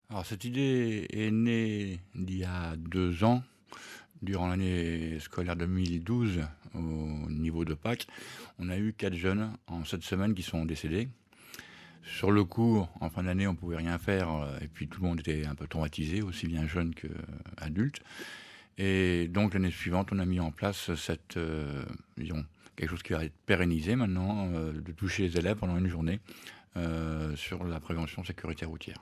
Alors cette idée est née d'il y a 2 ans, durant l'année scolaire 2012, au niveau de Pâques. On a eu 4 jeunes en cette semaine qui sont décédés. Sur le coup, en fin d'année, on pouvait rien faire, et puis tout le monde était un peu traumatisé, aussi bien jeunes qu'adultes. Et donc l'année suivante, on a mis en place disons, quelque chose qui va être pérennisé maintenant, de toucher les élèves pendant une journée, sur la prévention sécurité routière.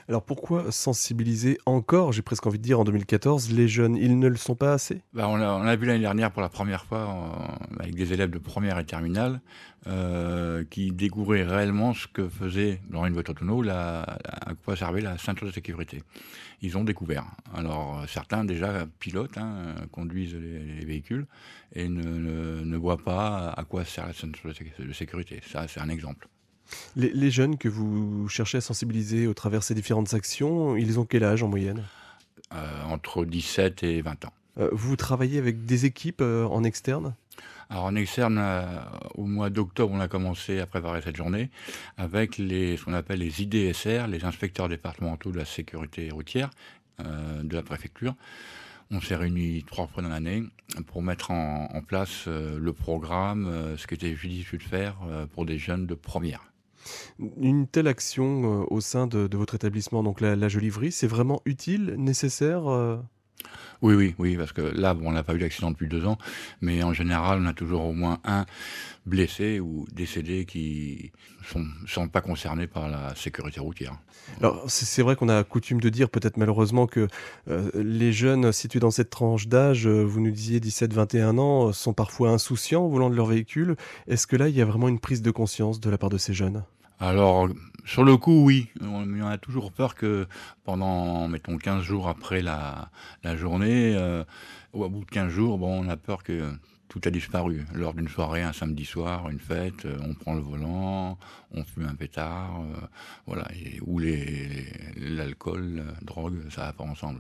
Alors pourquoi sensibiliser encore, j'ai presque envie de dire en 2014, les jeunes? Ils ne le sont pas assez? Bah, on l'a vu l'année dernière pour la première fois avec des élèves de première et terminale, qui découvraient réellement ce que faisait dans une voiture tonneau, à quoi servait la ceinture de sécurité. Ils ont découvert. Alors, certains déjà pilotent, hein, conduisent les véhicules et ne voient pas à quoi sert la ceinture de sécurité. Ça, c'est un exemple. Les jeunes que vous cherchez à sensibiliser au travers ces différentes actions, ils ont quel âge en moyenne? Entre 17 et 20 ans. Vous travaillez avec des équipes, en externe? Alors en externe, au mois d'octobre, on a commencé à préparer cette journée avec ce qu'on appelle les IDSR, les inspecteurs départementaux de la sécurité routière, de la préfecture. On s'est réunis 3 fois dans l'année pour mettre en place, le programme, ce qui était judicieux de faire, pour des jeunes de première. Une telle action, au sein de votre établissement, donc la Jolivrerie, c'est vraiment utile, nécessaire, Oui, oui, oui, parce que là, bon, on n'a pas eu d'accident depuis 2 ans, mais en général, on a toujours au moins un blessé ou décédé qui sont pas concernés par la sécurité routière. Alors, c'est vrai qu'on a coutume de dire, peut-être malheureusement, que, les jeunes situés dans cette tranche d'âge, vous nous disiez 17-21 ans, sont parfois insouciants au volant de leur véhicule. Est-ce que là, il y a vraiment une prise de conscience de la part de ces jeunes? Alors, sur le coup, oui, on a toujours peur que pendant, mettons 15 jours après la journée, ou au bout de 15 jours, bon, on a peur que tout a disparu. Lors d'une soirée, un samedi soir, une fête, on prend le volant, on fume un pétard, voilà, ou l'alcool, drogue, ça va pas ensemble.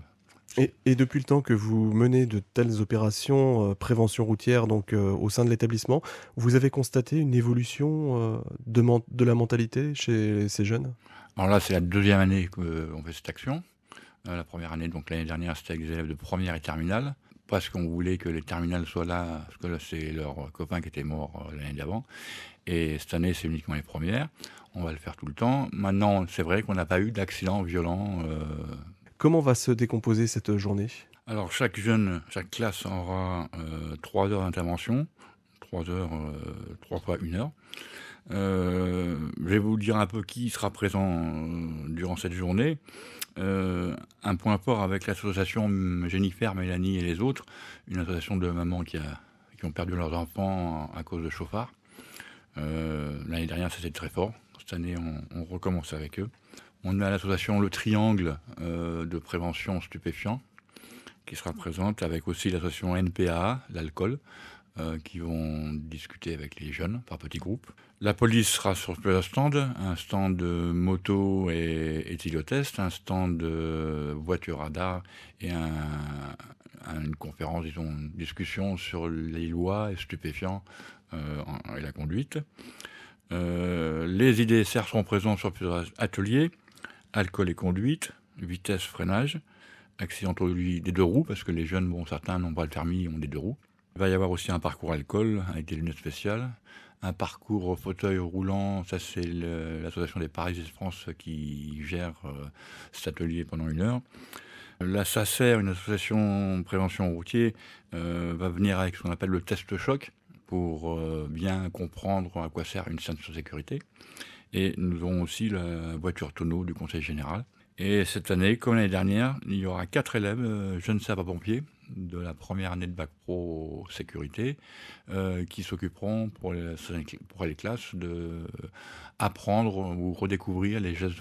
Et depuis le temps que vous menez de telles opérations, prévention routière donc, au sein de l'établissement, vous avez constaté une évolution, de la mentalité chez ces jeunes? Alors là, c'est la deuxième année qu'on fait cette action. La première année, donc l'année dernière, c'était avec des élèves de première et terminale, parce qu'on voulait que les terminales soient là, parce que là, c'est leur copain qui était mort, l'année d'avant. Et cette année, c'est uniquement les premières. On va le faire tout le temps. Maintenant, c'est vrai qu'on n'a pas eu d'accident violent. Comment va se décomposer cette journée? Alors chaque classe aura 3 heures d'intervention, 3 heures, 3 fois 1 heure. Je vais vous dire un peu qui sera présent, durant cette journée. Un point fort avec l'association Jennifer, Mélanie et les autres, une association de mamans qui ont perdu leurs enfants à cause de chauffards. L'année dernière, c'était très fort. Cette année, on recommence avec eux. On a l'association Le Triangle, de prévention stupéfiants, qui sera présente, avec aussi l'association NPA, l'alcool, qui vont discuter avec les jeunes par petits groupes. La police sera sur plusieurs stands, un stand de moto et éthylotest, un stand de voiture radar et une conférence, disons, une discussion sur les lois et stupéfiants, et la conduite. Les IDSR seront présents sur plusieurs ateliers, alcool et conduite, vitesse, freinage, accidentologie des 2 roues, parce que les jeunes, bon, certains n'ont pas le permis, ont des 2 roues. Il va y avoir aussi un parcours alcool avec des lunettes spéciales, un parcours fauteuil roulant, ça c'est l'association des Paralysés de France qui gère cet atelier pendant 1 heure. La SACER, une association prévention routier, va venir avec ce qu'on appelle le test choc pour bien comprendre à quoi sert une ceinture de sécurité. Et nous aurons aussi la voiture tonneau du conseil général. Et cette année, comme l'année dernière, il y aura 4 élèves, jeunes sapeurs-pompiers, de la première année de bac pro sécurité, qui s'occuperont pour les classes de apprendre ou redécouvrir les gestes